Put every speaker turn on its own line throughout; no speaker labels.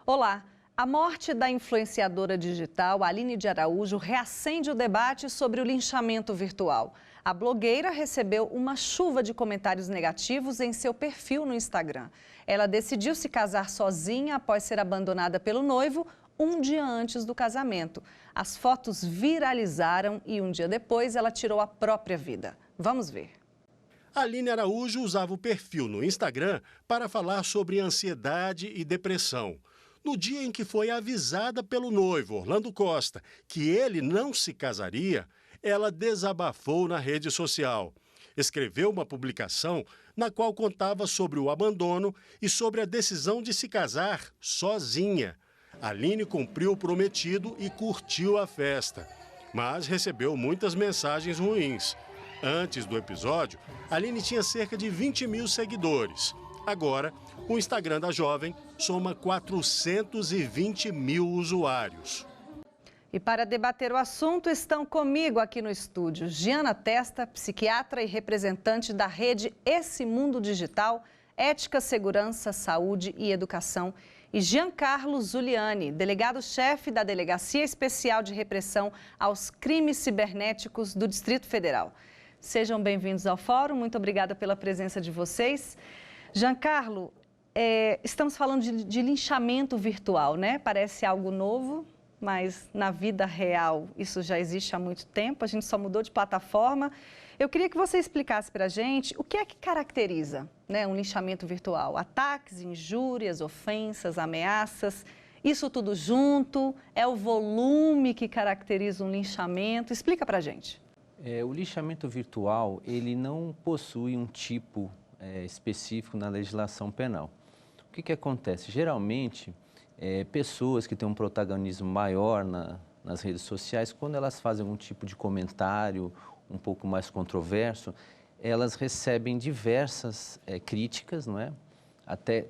Olá! A morte da influenciadora digital Aline de Araújo reacende o debate sobre o linchamento virtual. A blogueira recebeu uma chuva de comentários negativos em seu perfil no Instagram. Ela decidiu se casar sozinha após ser abandonada pelo noivo um dia antes do casamento. As fotos viralizaram e um dia depois ela tirou a própria vida. Vamos ver.
Aline Araújo usava o perfil no Instagram para falar sobre ansiedade e depressão. No dia em que foi avisada pelo noivo, Orlando Costa, que ele não se casaria, ela desabafou na rede social. Escreveu uma publicação na qual contava sobre o abandono e sobre a decisão de se casar sozinha. Aline cumpriu o prometido e curtiu a festa, mas recebeu muitas mensagens ruins. Antes do episódio, Aline tinha cerca de 20 mil seguidores. Agora, o Instagram da jovem soma 420 mil usuários.
E para debater o assunto, estão comigo aqui no estúdio Giana Testa, psiquiatra e representante da rede Esse Mundo Digital, Ética, Segurança, Saúde e Educação, e Giancarlo Zuliani, delegado-chefe da Delegacia Especial de Repressão aos Crimes Cibernéticos do Distrito Federal. Sejam bem-vindos ao fórum, muito obrigada pela presença de vocês. Giancarlo, estamos falando de linchamento virtual, né? Parece algo novo, mas na vida real isso já existe há muito tempo, a gente só mudou de plataforma. Eu queria que você explicasse para a gente o que é que caracteriza, né, um linchamento virtual. Ataques, injúrias, ofensas, ameaças, isso tudo junto? É o volume que caracteriza um linchamento? Explica para a gente.
O linchamento virtual, ele não possui um tipo específico na legislação penal. O que acontece? Geralmente, pessoas que têm um protagonismo maior nas redes sociais, quando elas fazem algum tipo de comentário um pouco mais controverso, elas recebem diversas críticas, não é?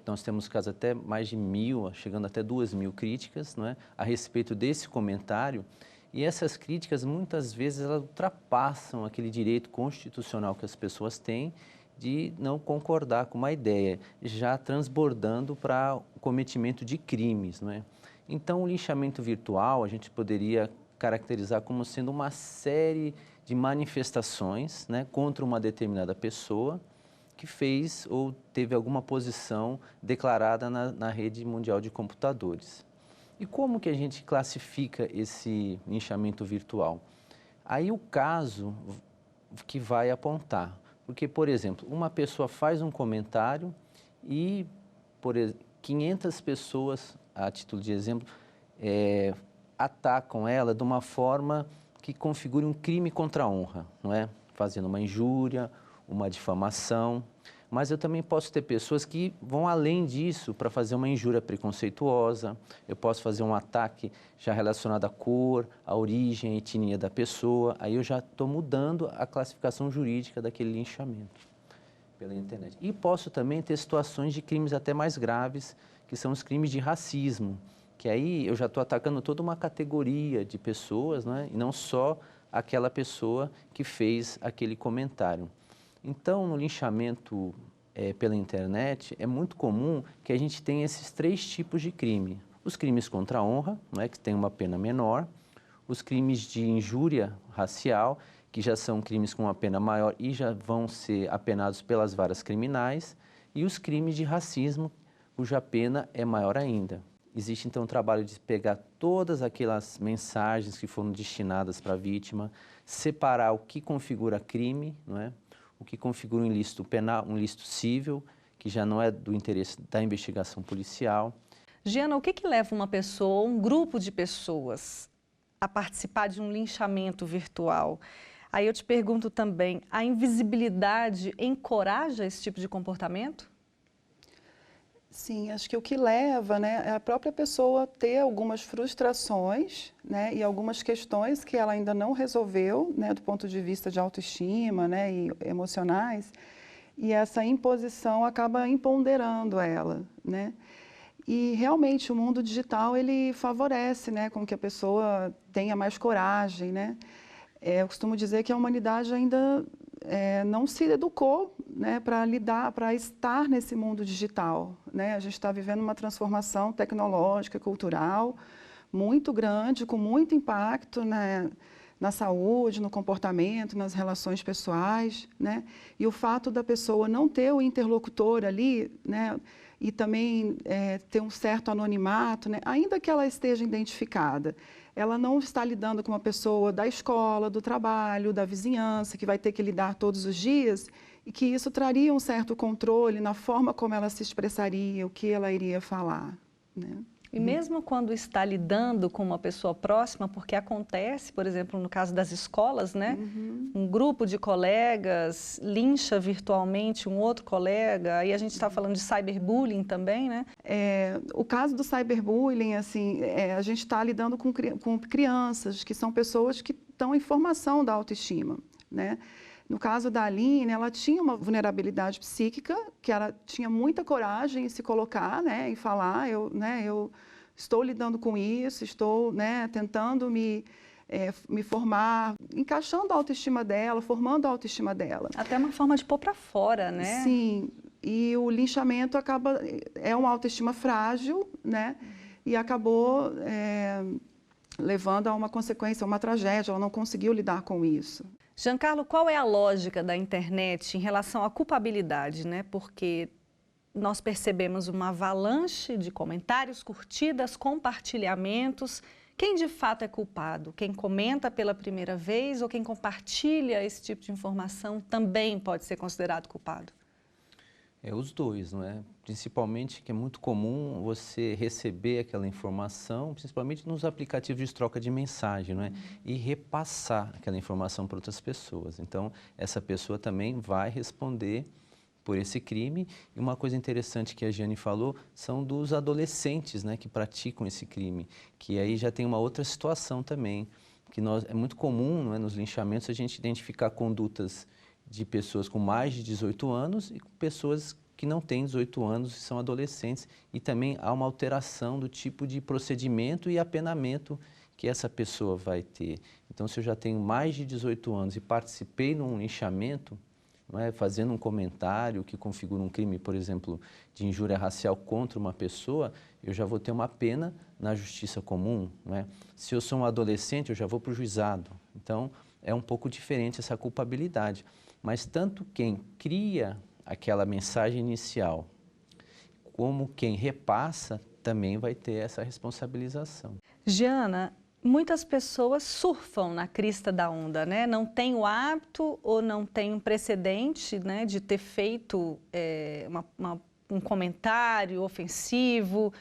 Nós temos casos até mais de 1.000, chegando até 2.000 críticas, não é? A respeito desse comentário. E essas críticas, muitas vezes, elas ultrapassam aquele direito constitucional que as pessoas têm de não concordar com uma ideia, já transbordando para o cometimento de crimes, não é? Então, o linchamento virtual, a gente poderia caracterizar como sendo uma série de manifestações, né, contra uma determinada pessoa que fez ou teve alguma posição declarada na rede mundial de computadores. E como que a gente classifica esse linchamento virtual? Aí o caso que vai apontar. Porque, por exemplo, uma pessoa faz um comentário e 500 pessoas, a título de exemplo, atacam ela de uma forma que configure um crime contra a honra, não é? Fazendo uma injúria, uma difamação. Mas eu também posso ter pessoas que vão além disso para fazer uma injúria preconceituosa. Eu posso fazer um ataque já relacionado à cor, à origem, à etnia da pessoa. Aí eu já estou mudando a classificação jurídica daquele linchamento pela internet. E posso também ter situações de crimes até mais graves, que são os crimes de racismo, que aí eu já estou atacando toda uma categoria de pessoas, né? E não só aquela pessoa que fez aquele comentário. Então, no linchamento pela internet, é muito comum que a gente tenha esses 3 tipos de crime. Os crimes contra a honra, né, que tem uma pena menor, os crimes de injúria racial, que já são crimes com uma pena maior e já vão ser apenados pelas varas criminais, e os crimes de racismo, cuja pena é maior ainda. Existe, então, um trabalho de pegar todas aquelas mensagens que foram destinadas para a vítima, separar o que configura crime, não é? O que configura um ilícito penal, um ilícito civil, que já não é do interesse da investigação policial.
Giana, o que leva uma pessoa, um grupo de pessoas, a participar de um linchamento virtual? Aí eu te pergunto também, a invisibilidade encoraja esse tipo de comportamento?
Sim, acho que o que leva, né, é a própria pessoa ter algumas frustrações, né, e algumas questões que ela ainda não resolveu, né, do ponto de vista de autoestima, né, e emocionais, e essa imposição acaba empoderando ela, né. E realmente o mundo digital ele favorece, né, com que a pessoa tenha mais coragem, né? Eu costumo dizer que a humanidade ainda não se educou, né, para lidar, para estar nesse mundo digital, né? A gente está vivendo uma transformação tecnológica, cultural muito grande, com muito impacto, né, na saúde, no comportamento, nas relações pessoais, né? E o fato da pessoa não ter o interlocutor ali, né, e também ter um certo anonimato, né, ainda que ela esteja identificada, ela não está lidando com uma pessoa da escola, do trabalho, da vizinhança, que vai ter que lidar todos os dias, e que isso traria um certo controle na forma como ela se expressaria, o que ela iria falar, né?
E mesmo quando está lidando com uma pessoa próxima, porque acontece, por exemplo, no caso das escolas, né? Um grupo de colegas lincha virtualmente um outro colega, aí a gente está falando de cyberbullying também, né?
O caso do cyberbullying, assim, a gente está lidando com crianças, que são pessoas que estão em formação da autoestima, né? No caso da Aline, ela tinha uma vulnerabilidade psíquica, que ela tinha muita coragem em se colocar, né, e falar, eu estou lidando com isso, estou, né, tentando me formar, encaixando a autoestima dela, formando a autoestima dela.
Até uma forma de pôr para fora, né?
Sim, e o linchamento é uma autoestima frágil, né, e acabou levando a uma consequência, uma tragédia, ela não conseguiu lidar com isso.
Giancarlo, qual é a lógica da internet em relação à culpabilidade, né? Porque nós percebemos uma avalanche de comentários, curtidas, compartilhamentos. Quem de fato é culpado? Quem comenta pela primeira vez ou quem compartilha esse tipo de informação também pode ser considerado culpado?
Os dois, não é? Principalmente que é muito comum você receber aquela informação, principalmente nos aplicativos de troca de mensagem, não é? E repassar aquela informação para outras pessoas. Então, essa pessoa também vai responder por esse crime. E uma coisa interessante que a Giane falou são dos adolescentes, né, que praticam esse crime, que aí já tem uma outra situação também, que é muito comum, não é, nos linchamentos a gente identificar condutas de pessoas com mais de 18 anos e com pessoas que não têm 18 anos e são adolescentes. E também há uma alteração do tipo de procedimento e apenamento que essa pessoa vai ter. Então, se eu já tenho mais de 18 anos e participei num linchamento, não é, fazendo um comentário que configura um crime, por exemplo, de injúria racial contra uma pessoa, eu já vou ter uma pena na justiça comum. Não é? Se eu sou um adolescente, eu já vou para o juizado. Então, é um pouco diferente essa culpabilidade. Mas tanto quem cria aquela mensagem inicial, como quem repassa, também vai ter essa responsabilização.
Giana, muitas pessoas surfam na crista da onda, né? Não tem o hábito ou não tem um precedente, né, de ter feito um comentário ofensivo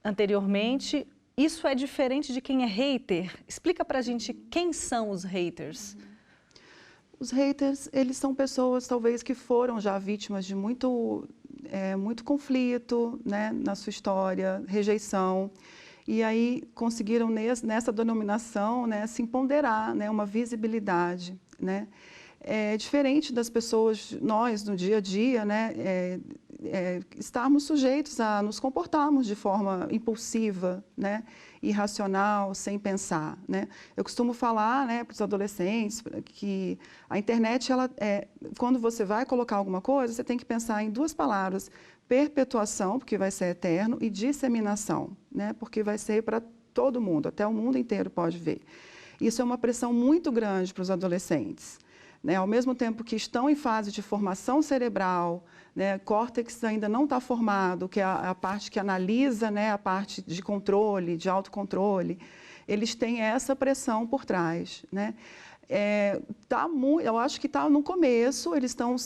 anteriormente. Isso é diferente de quem é hater. Explica pra gente quem são os haters.
Os haters, eles são pessoas, talvez, que foram já vítimas de muito conflito, né, na sua história, rejeição, e aí conseguiram, nessa denominação, né, se empoderar, né, uma visibilidade, né. Diferente das pessoas, nós, no dia a dia, né, estarmos sujeitos a nos comportarmos de forma impulsiva, né, irracional, sem pensar, né. Eu costumo falar, né, para os adolescentes que a internet, quando você vai colocar alguma coisa, você tem que pensar em duas palavras: perpetuação, porque vai ser eterno, e disseminação, né, porque vai ser para todo mundo, até o mundo inteiro pode ver. Isso é uma pressão muito grande para os adolescentes. Né, ao mesmo tempo que estão em fase de formação cerebral, né, córtex ainda não está formado, que é a parte que analisa, né, a parte de controle, de autocontrole, eles têm essa pressão por trás, né. Eu acho que está no começo, eles estão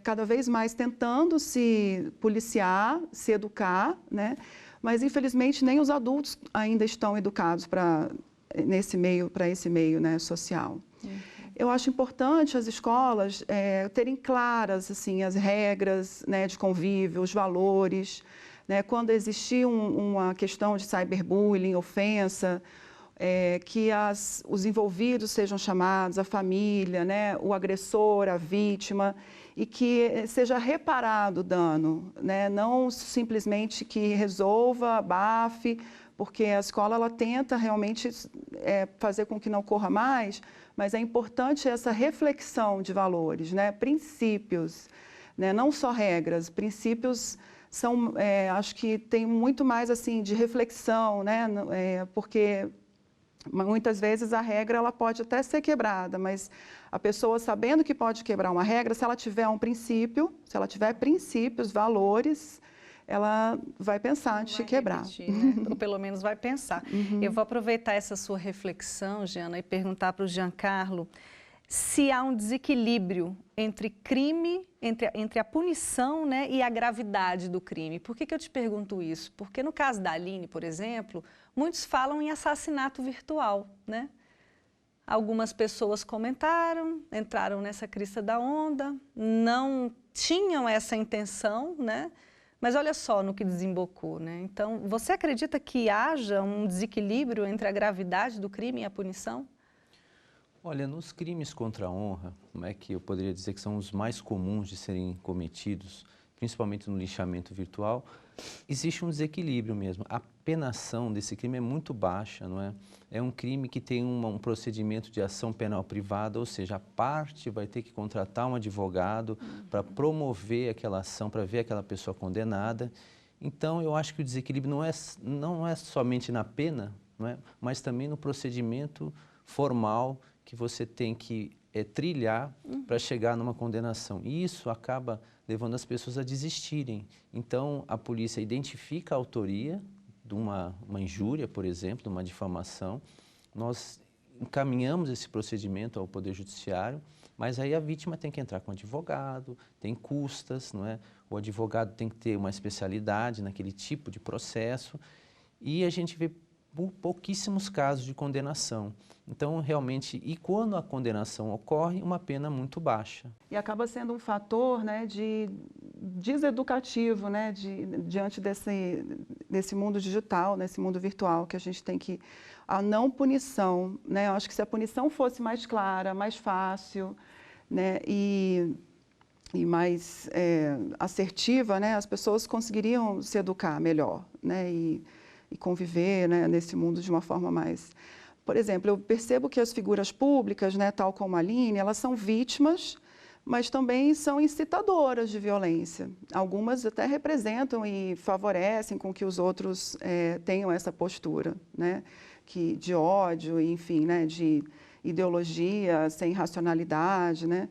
cada vez mais tentando se policiar, se educar, né, mas infelizmente nem os adultos ainda estão educados para esse meio, né, social. Eu acho importante as escolas terem claras, assim, as regras, né, de convívio, os valores, né, quando existir uma questão de cyberbullying, ofensa, que os envolvidos sejam chamados, a família, né, o agressor, a vítima, e que seja reparado o dano, né? Não simplesmente que resolva, abafe, porque a escola ela tenta realmente fazer com que não ocorra mais, mas é importante essa reflexão de valores, né? Princípios, né? Não só regras, princípios são, acho que tem muito mais assim de reflexão, né? Porque muitas vezes a regra ela pode até ser quebrada, mas a pessoa sabendo que pode quebrar uma regra, se ela tiver um princípio, se ela tiver princípios, valores, ela vai pensar antes de quebrar.
Repetir, né? Ou pelo menos vai pensar. Eu vou aproveitar essa sua reflexão, Giana, e perguntar para o Giancarlo se há um desequilíbrio entre crime, entre a punição, né, e a gravidade do crime. Por que eu te pergunto isso? Porque no caso da Aline, por exemplo, muitos falam em assassinato virtual, né? Algumas pessoas comentaram, entraram nessa crista da onda, não tinham essa intenção, né? Mas olha só no que desembocou, né? Então, você acredita que haja um desequilíbrio entre a gravidade do crime e a punição?
Olha, nos crimes contra a honra, como é que eu poderia dizer que são os mais comuns de serem cometidos, principalmente no linchamento virtual, existe um desequilíbrio mesmo. A penação desse crime é muito baixa, não é? É um crime que tem um procedimento de ação penal privada, ou seja, a parte vai ter que contratar um advogado para promover aquela ação, para ver aquela pessoa condenada. Então, eu acho que o desequilíbrio não é somente na pena, não é? Mas também no procedimento formal que você tem que trilhar para chegar numa condenação. E isso acaba levando as pessoas a desistirem. Então, a polícia identifica a autoria de uma injúria, por exemplo, de uma difamação. Nós encaminhamos esse procedimento ao Poder Judiciário, mas aí a vítima tem que entrar com advogado, tem custas, não é? O advogado tem que ter uma especialidade naquele tipo de processo e a gente vê pouquíssimos casos de condenação. Então, realmente, e quando a condenação ocorre, uma pena muito baixa.
E acaba sendo um fator, né, de deseducativo, né, diante desse mundo digital, nesse mundo virtual, que a gente tem que... A não punição, né, eu acho que se a punição fosse mais clara, mais fácil, né, e mais assertiva, né, as pessoas conseguiriam se educar melhor, né, e conviver, né, nesse mundo de uma forma mais... Por exemplo, eu percebo que as figuras públicas, né, tal como a Aline, elas são vítimas, mas também são incitadoras de violência. Algumas até representam e favorecem com que os outros tenham essa postura, né, de ódio, enfim, né, de ideologia sem racionalidade, né.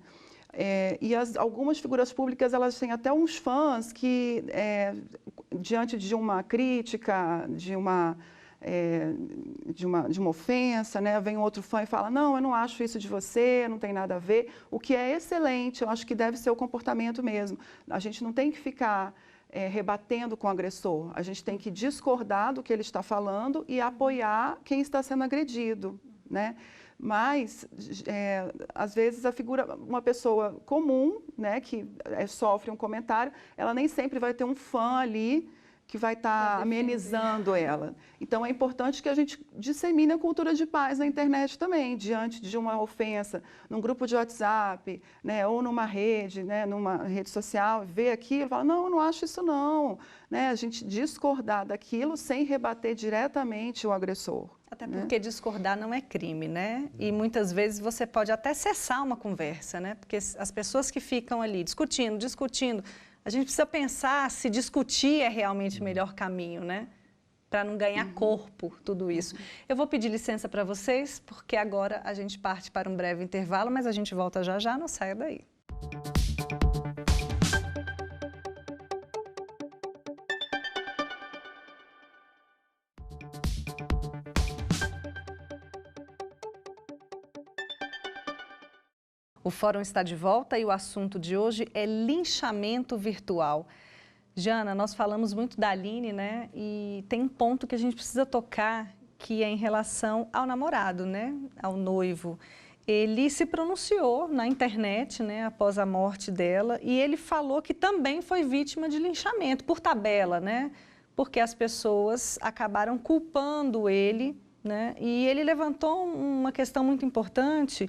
E algumas figuras públicas, elas têm até uns fãs que, diante de uma crítica, de uma ofensa, né, vem outro fã e fala, não, eu não acho isso de você, não tem nada a ver, o que é excelente, eu acho que deve ser o comportamento mesmo. A gente não tem que ficar rebatendo com o agressor, a gente tem que discordar do que ele está falando e apoiar quem está sendo agredido, né? Mas, às vezes, uma pessoa comum, né, que sofre um comentário, ela nem sempre vai ter um fã ali que vai estar amenizando ela. Então, é importante que a gente dissemine a cultura de paz na internet também, diante de uma ofensa, num grupo de WhatsApp, né, ou numa rede social, ver aquilo e falar, não, eu não acho isso não. Né, a gente discordar daquilo sem rebater diretamente o agressor.
Até porque discordar não é crime, né? E muitas vezes você pode até cessar uma conversa, né? Porque as pessoas que ficam ali discutindo, a gente precisa pensar se discutir é realmente o melhor caminho, né? Para não ganhar corpo, tudo isso. Eu vou pedir licença para vocês, porque agora a gente parte para um breve intervalo, mas a gente volta já já, não saia daí. O Fórum está de volta e o assunto de hoje é linchamento virtual. Jana, nós falamos muito da Aline, né? E tem um ponto que a gente precisa tocar, que é em relação ao namorado, né? Ao noivo. Ele se pronunciou na internet, né? Após a morte dela, e ele falou que também foi vítima de linchamento, por tabela, né? Porque as pessoas acabaram culpando ele, né? E ele levantou uma questão muito importante,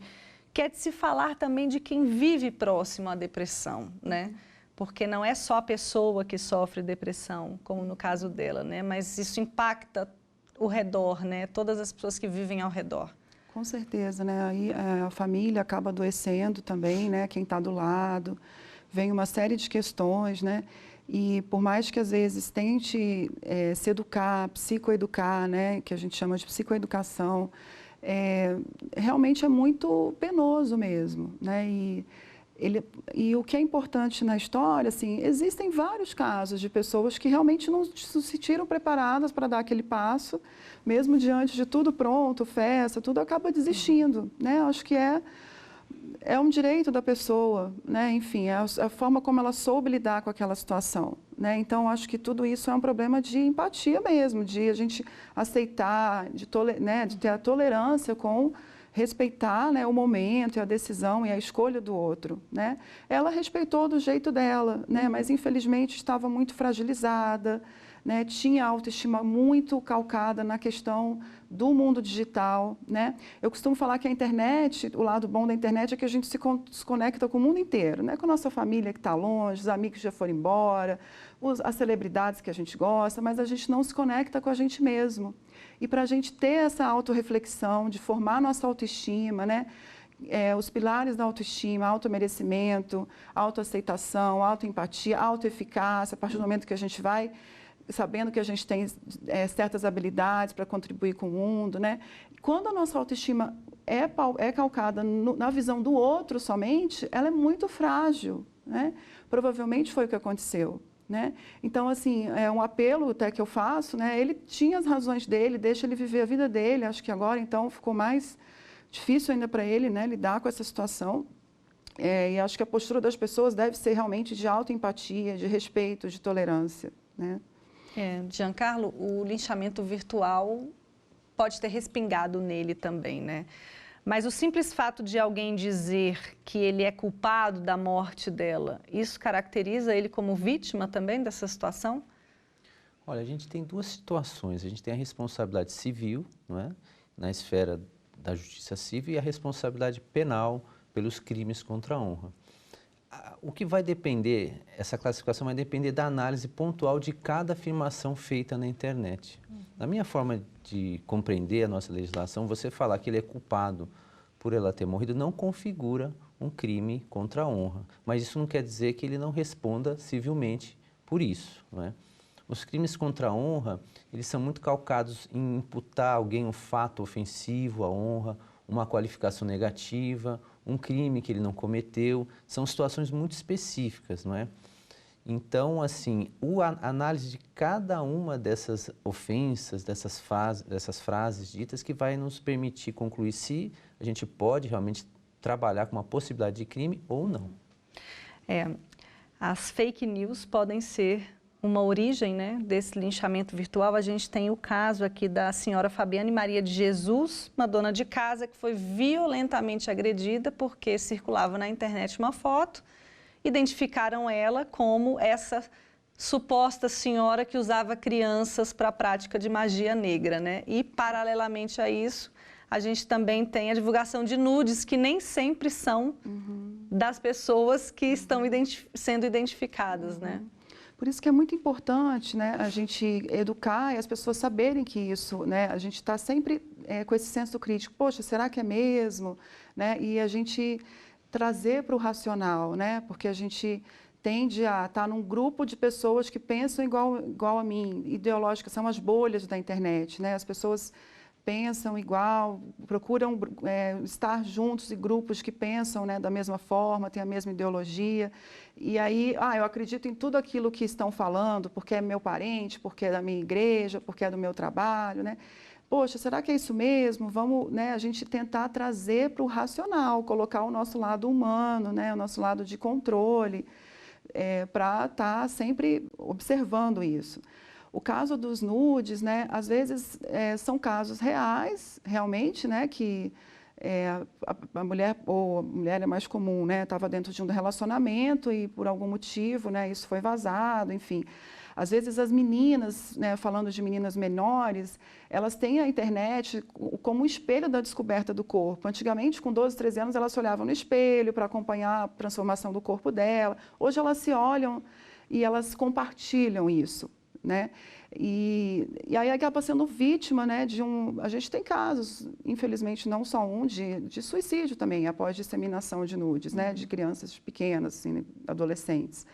que é de se falar também de quem vive próximo à depressão, né? Porque não é só a pessoa que sofre depressão, como no caso dela, né? Mas isso impacta o redor, né? Todas as pessoas que vivem ao redor.
Com certeza, né? Aí a família acaba adoecendo também, né? Quem está do lado, vem uma série de questões, né? E por mais que às vezes tente se educar, psicoeducar, né? Que a gente chama de psicoeducação, realmente é muito penoso mesmo, né? E o que é importante na história, assim, existem vários casos de pessoas que realmente não se sentiram preparadas para dar aquele passo, mesmo diante de tudo pronto, festa, tudo acaba desistindo, né? Acho que é um direito da pessoa, né? Enfim, é a forma como ela soube lidar com aquela situação, né? Então, acho que tudo isso é um problema de empatia mesmo, de a gente aceitar, de ter a tolerância com respeitar, né, o momento e a decisão e a escolha do outro, né? Ela respeitou do jeito dela, né? Mas infelizmente estava muito fragilizada, né? Tinha a autoestima muito calcada na questão do mundo digital, né? Eu costumo falar que a internet, o lado bom da internet é que a gente se conecta com o mundo inteiro, né? Com a nossa família que está longe, os amigos que já foram embora, as celebridades que a gente gosta, mas a gente não se conecta com a gente mesmo. E para a gente ter essa autorreflexão, de formar nossa autoestima, né? Os pilares da autoestima, automerecimento, autoaceitação, autoempatia, autoeficácia, a partir do momento que a gente vai sabendo que a gente tem certas habilidades para contribuir com o mundo, né? Quando a nossa autoestima é calcada na visão do outro somente, ela é muito frágil, né? Provavelmente foi o que aconteceu, né? Então, assim, é um apelo até que eu faço, né? Ele tinha as razões dele, deixa ele viver a vida dele. Acho que agora, então, ficou mais difícil ainda para ele, né? Lidar com essa situação. E acho que a postura das pessoas deve ser realmente de autoempatia, de respeito, de tolerância, né?
Giancarlo, o linchamento virtual pode ter respingado nele também, né? Mas o simples fato de alguém dizer que ele é culpado da morte dela, isso caracteriza ele como vítima também dessa situação?
Olha, a gente tem duas situações. A gente tem a responsabilidade civil, não é? Na esfera da justiça civil, e a responsabilidade penal pelos crimes contra a honra. O que vai depender, essa classificação vai depender da análise pontual de cada afirmação feita na internet. Na minha forma de compreender a nossa legislação, você falar que ele é culpado por ela ter morrido não configura um crime contra a honra. Mas isso não quer dizer que ele não responda civilmente por isso, não é? Os crimes contra a honra, eles são muito calcados em imputar a alguém um fato ofensivo à honra, uma qualificação negativa, um crime que ele não cometeu. São situações muito específicas, não é? Então, assim, a análise de cada uma dessas ofensas, dessas frases ditas, que vai nos permitir concluir se a gente pode realmente trabalhar com uma possibilidade de crime ou não.
As fake news podem ser uma origem, né, desse linchamento virtual. A gente tem o caso aqui da senhora Fabiane Maria de Jesus, uma dona de casa que foi violentamente agredida porque circulava na internet uma foto. Identificaram ela como essa suposta senhora que usava crianças para a prática de magia negra, né? E, paralelamente a isso, a gente também tem a divulgação de nudes, que nem sempre são das pessoas que estão sendo identificadas, né?
Por isso que é muito importante, né, a gente educar e as pessoas saberem que isso, né, a gente está sempre com esse senso crítico. Poxa, será que é mesmo? Né? E a gente trazer para o racional, né? Porque a gente tende a estar num grupo de pessoas que pensam igual a mim, ideológicas, são as bolhas da internet, né? As pessoas pensam igual, procuram estar juntos em grupos que pensam, né, da mesma forma, têm a mesma ideologia. E aí, eu acredito em tudo aquilo que estão falando, porque é meu parente, porque é da minha igreja, porque é do meu trabalho, né? Poxa, será que é isso mesmo? Vamos, né, a gente tentar trazer para o racional, colocar o nosso lado humano, né, o nosso lado de controle, para estar sempre observando isso. O caso dos nudes, né, às vezes são casos reais, realmente, né, que a mulher, ou a mulher é mais comum, né, estava dentro de um relacionamento e por algum motivo, né, isso foi vazado, enfim. Às vezes as meninas, né, falando de meninas menores, elas têm a internet como um espelho da descoberta do corpo. Antigamente, com 12, 13 anos, elas se olhavam no espelho para acompanhar a transformação do corpo dela. Hoje elas se olham e elas compartilham isso, né? E aí acaba sendo vítima, né, de a gente tem casos, infelizmente não só um, de suicídio também, após disseminação de nudes, né, de crianças pequenas, assim, adolescentes.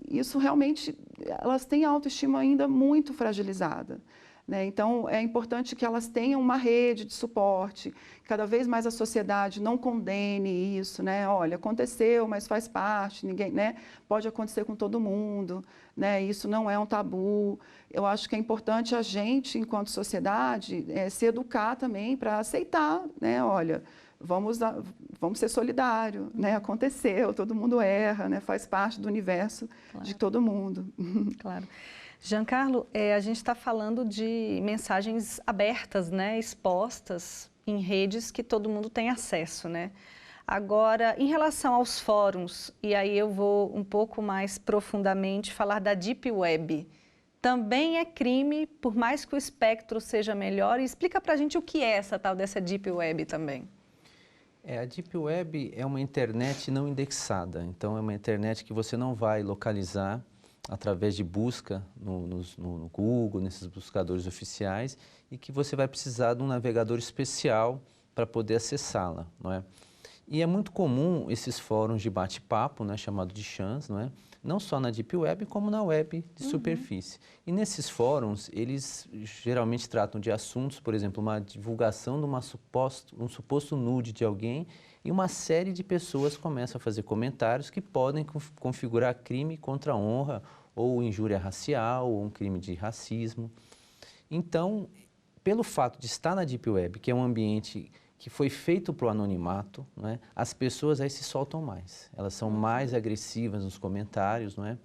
Isso realmente, elas têm a autoestima ainda muito fragilizada, né? Então, é importante que elas tenham uma rede de suporte, cada vez mais a sociedade não condene isso, né? Olha, aconteceu, mas faz parte, ninguém, né? Pode acontecer com todo mundo, né? Isso não é um tabu. Eu acho que é importante a gente, enquanto sociedade, se educar também para aceitar, né? Olha, vamos ser solidários, né? Aconteceu, todo mundo erra, né? Faz parte do universo de todo mundo.
Claro. Giancarlo, a gente está falando de mensagens abertas, né, expostas em redes que todo mundo tem acesso, né? Agora, em relação aos fóruns, e aí eu vou um pouco mais profundamente falar da Deep Web, também é crime, por mais que o espectro seja melhor. E explica para a gente o que é essa tal dessa Deep Web também.
A Deep Web é uma internet não indexada, então é uma internet que você não vai localizar através de busca no Google, nesses buscadores oficiais, e que você vai precisar de um navegador especial para poder acessá-la, não é? E é muito comum esses fóruns de bate-papo, né, chamado de chans, não é? Não só na Deep Web, como na web de superfície. E nesses fóruns, eles geralmente tratam de assuntos, por exemplo, uma divulgação de um suposto nude de alguém, e uma série de pessoas começam a fazer comentários que podem configurar crime contra a honra, ou injúria racial, ou um crime de racismo. Então, pelo fato de estar na Deep Web, que é um ambiente que foi feito para o anonimato, não é? As pessoas aí se soltam mais, elas são mais agressivas nos comentários, não é?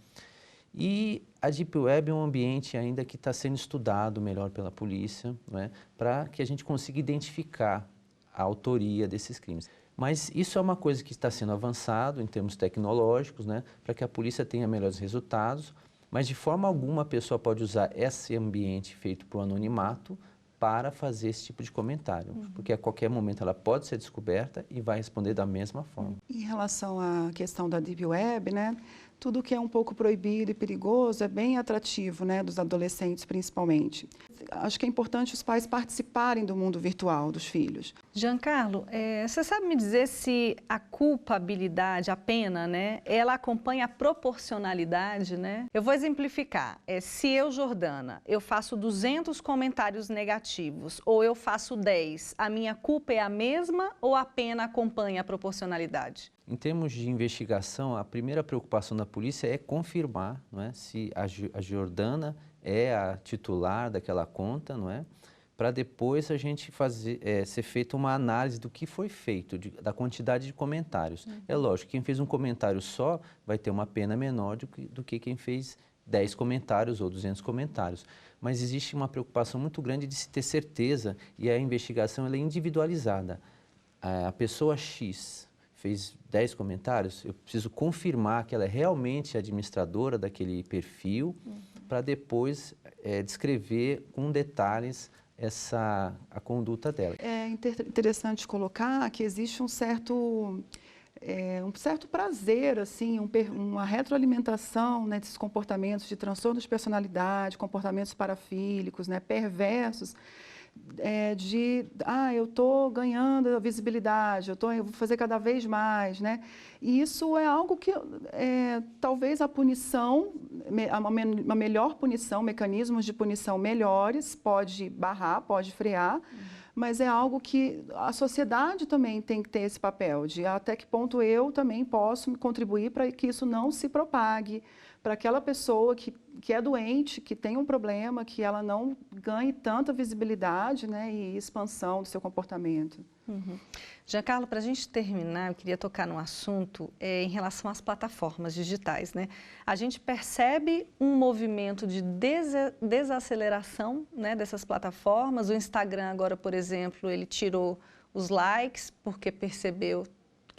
E a Deep Web é um ambiente ainda que está sendo estudado melhor pela polícia, não é? Para que a gente consiga identificar a autoria desses crimes. Mas isso é uma coisa que está sendo avançado em termos tecnológicos, né? Para que a polícia tenha melhores resultados, mas de forma alguma a pessoa pode usar esse ambiente feito para o anonimato para fazer esse tipo de comentário, porque a qualquer momento ela pode ser descoberta e vai responder da mesma forma.
Em relação à questão da Deep Web, né, tudo que é um pouco proibido e perigoso é bem atrativo, né, dos adolescentes principalmente. Acho que é importante os pais participarem do mundo virtual dos filhos.
Giancarlo, você sabe me dizer se a culpabilidade, a pena, né, ela acompanha a proporcionalidade, né? Eu vou exemplificar. Se eu, Jordana, eu faço 200 comentários negativos ou eu faço 10, a minha culpa é a mesma ou a pena acompanha a proporcionalidade?
Em termos de investigação, a primeira preocupação da polícia é confirmar, não é, se a Jordana é a titular daquela conta, não é? Para depois a gente ser feita uma análise do que foi feito, da quantidade de comentários. É lógico, quem fez um comentário só vai ter uma pena menor do que quem fez 10 comentários ou 200 comentários. Mas existe uma preocupação muito grande de se ter certeza, e a investigação ela é individualizada. A pessoa X fez 10 comentários, eu preciso confirmar que ela é realmente administradora daquele perfil, para depois descrever com detalhes a conduta dela.
É interessante colocar que existe um certo prazer, assim, uma retroalimentação, né, desses comportamentos de transtorno de personalidade, comportamentos parafílicos, né, perversos, eu estou ganhando a visibilidade, eu vou fazer cada vez mais, né? E isso é algo que talvez a punição, uma melhor punição, mecanismos de punição melhores, pode barrar, pode frear, mas é algo que a sociedade também tem que ter esse papel, de até que ponto eu também posso contribuir para que isso não se propague, para aquela pessoa que é doente, que tem um problema, que ela não ganhe tanta visibilidade, né, e expansão do seu comportamento.
Giancarlo, para a gente terminar, eu queria tocar num assunto em relação às plataformas digitais, né? A gente percebe um movimento de desaceleração, né, dessas plataformas. O Instagram agora, por exemplo, ele tirou os likes porque percebeu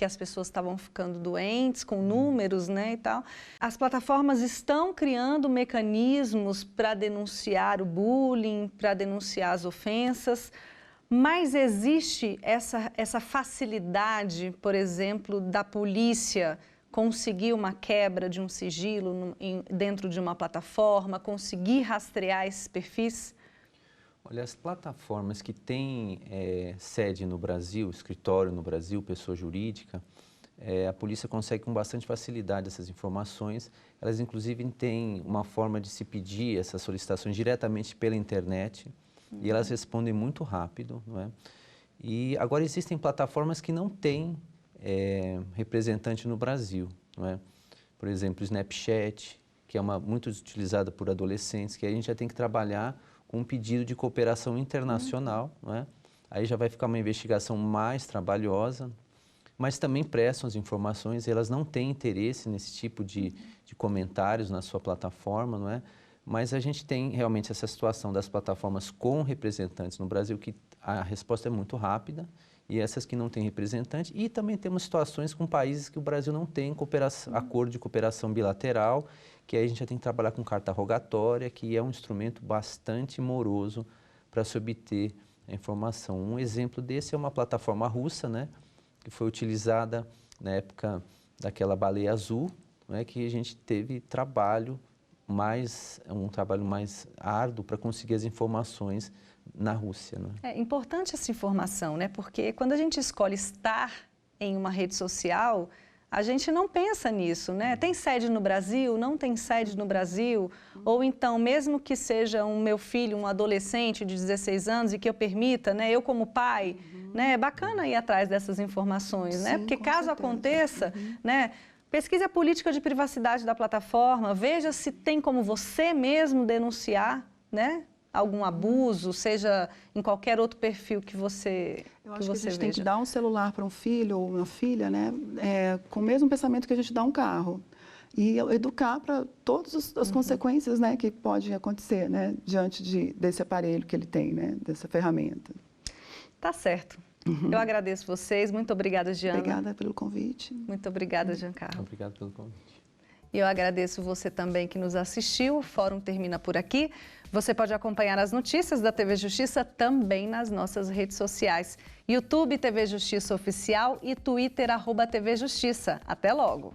porque as pessoas estavam ficando doentes, com números, né, e tal. As plataformas estão criando mecanismos para denunciar o bullying, para denunciar as ofensas, mas existe essa facilidade, por exemplo, da polícia conseguir uma quebra de um sigilo dentro de uma plataforma, conseguir rastrear esses perfis?
Olha, as plataformas que têm sede no Brasil, escritório no Brasil, pessoa jurídica, a polícia consegue com bastante facilidade essas informações. Elas, inclusive, têm uma forma de se pedir essas solicitações diretamente pela internet e elas respondem muito rápido, não é? E agora existem plataformas que não têm representante no Brasil, não é? Por exemplo, o Snapchat, que é muito utilizada por adolescentes, que a gente já tem que trabalhar com um pedido de cooperação internacional, não é? Aí já vai ficar uma investigação mais trabalhosa, mas também prestam as informações, elas não têm interesse nesse tipo de comentários na sua plataforma, não é? Mas a gente tem realmente essa situação das plataformas com representantes no Brasil, que a resposta é muito rápida, e essas que não têm representante, e também temos situações com países que o Brasil não tem acordo de cooperação bilateral, que aí a gente já tem que trabalhar com carta rogatória, que é um instrumento bastante moroso para se obter a informação. Um exemplo desse é uma plataforma russa, né, que foi utilizada na época daquela baleia azul, né, que a gente teve um trabalho mais árduo para conseguir as informações na Rússia, né?
É importante essa informação, né? Porque quando a gente escolhe estar em uma rede social, a gente não pensa nisso, né? Tem sede no Brasil? Não tem sede no Brasil? Ou então, mesmo que seja meu filho, um adolescente de 16 anos e que eu permita, né? Eu como pai, né? É bacana ir atrás dessas informações, né? Porque caso aconteça, né? Pesquise a política de privacidade da plataforma, veja se tem como você mesmo denunciar, né? Algum abuso, seja em qualquer outro perfil que você veja.
Eu acho que a gente tem que dar um celular para um filho ou uma filha, né, com o mesmo pensamento que a gente dá um carro. E educar para todas as consequências, né, que podem acontecer, né, diante desse aparelho que ele tem, né, dessa ferramenta.
Tá certo. Eu agradeço vocês. Muito obrigada, Giana.
Obrigada pelo convite.
Muito obrigada, Giancarlo.
Obrigado pelo convite.
E eu agradeço você também que nos assistiu. O Fórum termina por aqui. Você pode acompanhar as notícias da TV Justiça também nas nossas redes sociais. YouTube TV Justiça Oficial e Twitter @TV Justiça. Até logo!